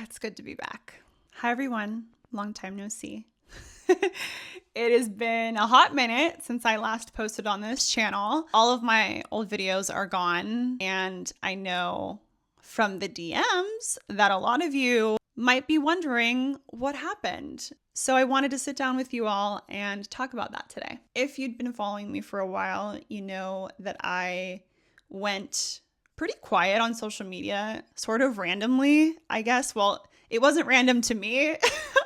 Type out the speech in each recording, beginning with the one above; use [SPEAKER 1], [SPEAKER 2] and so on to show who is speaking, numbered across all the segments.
[SPEAKER 1] It's good to be back. Hi, everyone. Long time no see. It has been a hot minute since I last posted on this channel. All of my old videos are gone, and I know from the DMs that a lot of you might be wondering what happened. So I wanted to sit down with you all and talk about that today. If you'd been following me for a while, you know that I went pretty quiet on social media, sort of randomly, I guess. Well, it wasn't random to me.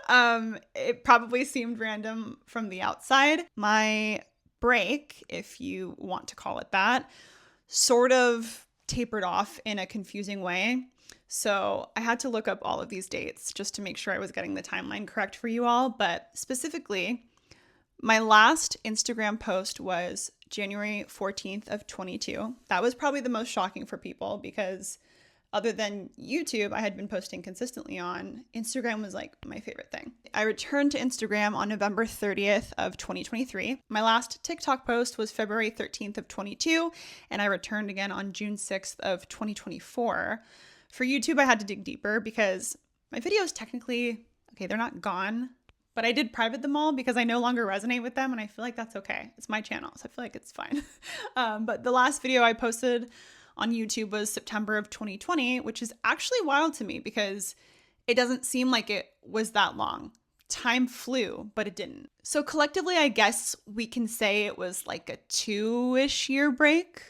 [SPEAKER 1] It probably seemed random from the outside. My break, if you want to call it that, sort of tapered off in a confusing way. So I had to look up all of these dates just to make sure I was getting the timeline correct for you all. But specifically, my last Instagram post was January 14th of 22. That was probably the most shocking for people because other than YouTube, I had been posting consistently on. Instagram was like my favorite thing. I returned to Instagram on November 30th of 2023. My last TikTok post was February 13th of 22, and I returned again on June 6th of 2024. For YouTube, I had to dig deeper because my videos technically, okay, they're not gone, but I did private them all because I no longer resonate with them, and I feel like that's okay. It's my channel, so I feel like it's fine. But the last video I posted on YouTube was September of 2020, which is actually wild to me because it doesn't seem like it was that long. Time flew, but it didn't. So collectively, I guess we can say it was like a 2-ish year break.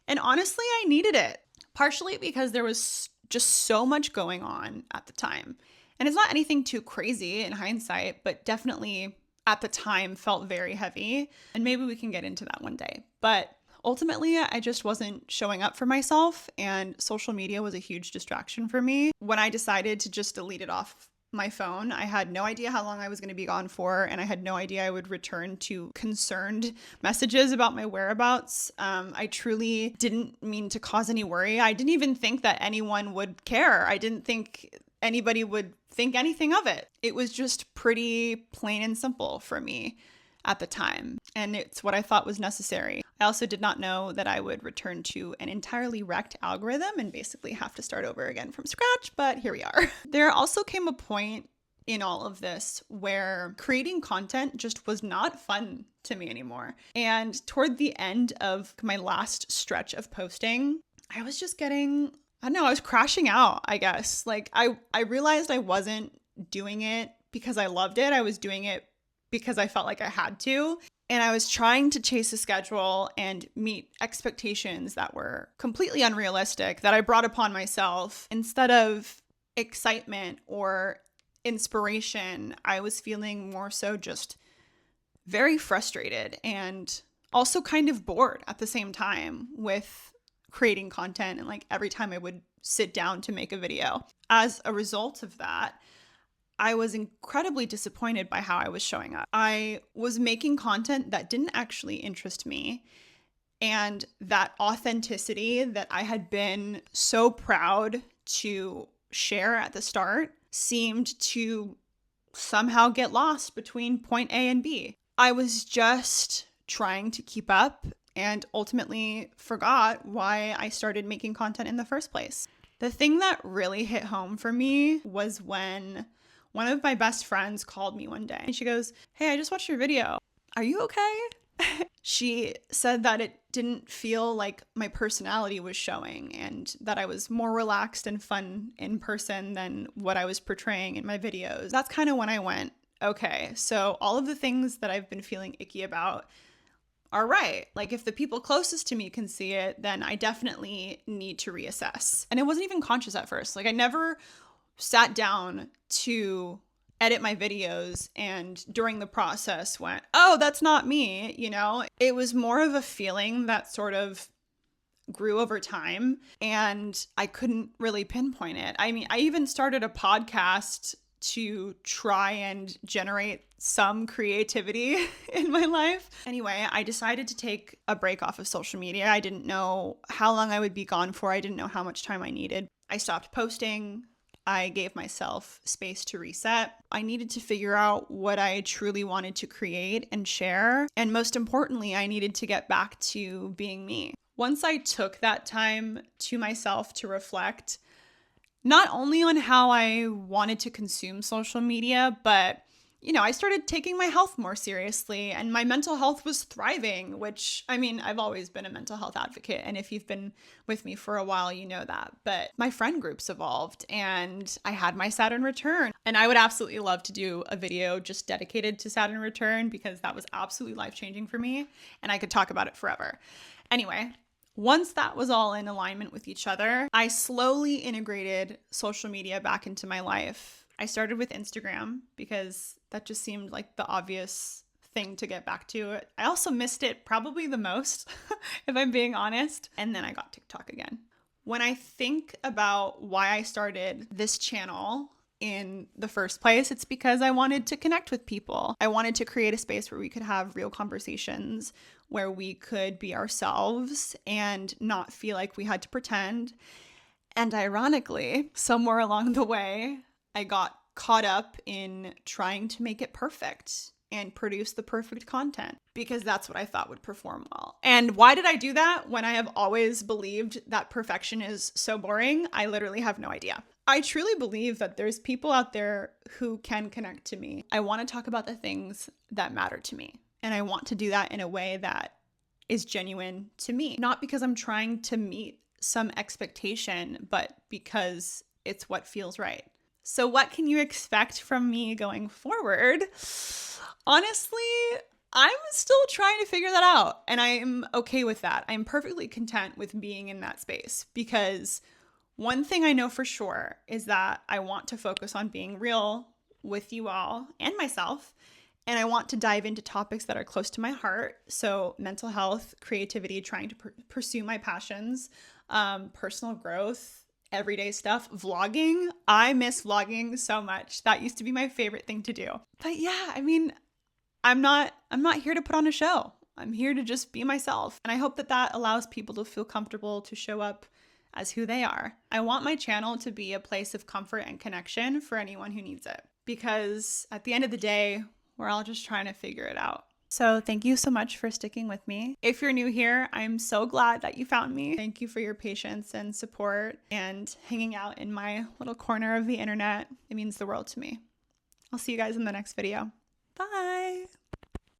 [SPEAKER 1] And honestly, I needed it, partially because there was just so much going on at the time. And it's not anything too crazy in hindsight, but definitely at the time felt very heavy. And maybe we can get into that one day. But ultimately, I just wasn't showing up for myself, and social media was a huge distraction for me. When I decided to just delete it off my phone, I had no idea how long I was going to be gone for, and I had no idea I would return to concerned messages about my whereabouts. I truly didn't mean to cause any worry. I didn't even think that anyone would care. I didn't think anybody would think anything of it. It was just pretty plain and simple for me at the time, and it's what I thought was necessary. I also did not know that I would return to an entirely wrecked algorithm and basically have to start over again from scratch, but here we are. There also came a point in all of this where creating content just was not fun to me anymore. And toward the end of my last stretch of posting, I was just getting, I don't know, I was crashing out, I guess. Like I realized I wasn't doing it because I loved it. I was doing it because I felt like I had to. And I was trying to chase a schedule and meet expectations that were completely unrealistic that I brought upon myself. Instead of excitement or inspiration, I was feeling more so just very frustrated and also kind of bored at the same time with creating content and like every time I would sit down to make a video. As a result of that, I was incredibly disappointed by how I was showing up. I was making content that didn't actually interest me, and that authenticity that I had been so proud to share at the start seemed to somehow get lost between point A and B. I was just trying to keep up and ultimately forgot why I started making content in the first place. The thing that really hit home for me was when one of my best friends called me one day and she goes, "Hey, I just watched your video. Are you okay?" She said that it didn't feel like my personality was showing and that I was more relaxed and fun in person than what I was portraying in my videos. That's kind of when I went, okay, so all of the things that I've been feeling icky about are right. Like if the people closest to me can see it, then I definitely need to reassess. And it wasn't even conscious at first. Like I never sat down to edit my videos and during the process went, oh, that's not me, you know? It was more of a feeling that sort of grew over time and I couldn't really pinpoint it. I mean, I even started a podcast to try and generate some creativity in my life. Anyway, I decided to take a break off of social media. I didn't know how long I would be gone for. I didn't know how much time I needed. I stopped posting. I gave myself space to reset. I needed to figure out what I truly wanted to create and share. And most importantly, I needed to get back to being me. Once I took that time to myself to reflect, not only on how I wanted to consume social media, but I started taking my health more seriously and my mental health was thriving, which, I mean, I've always been a mental health advocate. And if you've been with me for a while, you know that. But my friend groups evolved and I had my Saturn return. And I would absolutely love to do a video just dedicated to Saturn return because that was absolutely life-changing for me. And I could talk about it forever. Anyway, once that was all in alignment with each other, I slowly integrated social media back into my life. I started with Instagram because that just seemed like the obvious thing to get back to. I also missed it probably the most, if I'm being honest. And then I got TikTok again. When I think about why I started this channel in the first place, it's because I wanted to connect with people. I wanted to create a space where we could have real conversations, where we could be ourselves and not feel like we had to pretend. And ironically, somewhere along the way, I got caught up in trying to make it perfect and produce the perfect content because that's what I thought would perform well. And why did I do that when I have always believed that perfection is so boring? I literally have no idea. I truly believe that there's people out there who can connect to me. I want to talk about the things that matter to me. And I want to do that in a way that is genuine to me, not because I'm trying to meet some expectation, but because it's what feels right. So what can you expect from me going forward? Honestly, I'm still trying to figure that out, and I'm okay with that. I'm perfectly content with being in that space because one thing I know for sure is that I want to focus on being real with you all and myself, and I want to dive into topics that are close to my heart. So mental health, creativity, trying to pursue my passions, personal growth, everyday stuff, vlogging. I miss vlogging so much. That used to be my favorite thing to do. But yeah, I mean, I'm not here to put on a show. I'm here to just be myself. And I hope that that allows people to feel comfortable to show up as who they are. I want my channel to be a place of comfort and connection for anyone who needs it. Because at the end of the day, we're all just trying to figure it out. So thank you so much for sticking with me. If you're new here, I'm so glad that you found me. Thank you for your patience and support and hanging out in my little corner of the internet. It means the world to me. I'll see you guys in the next video. Bye.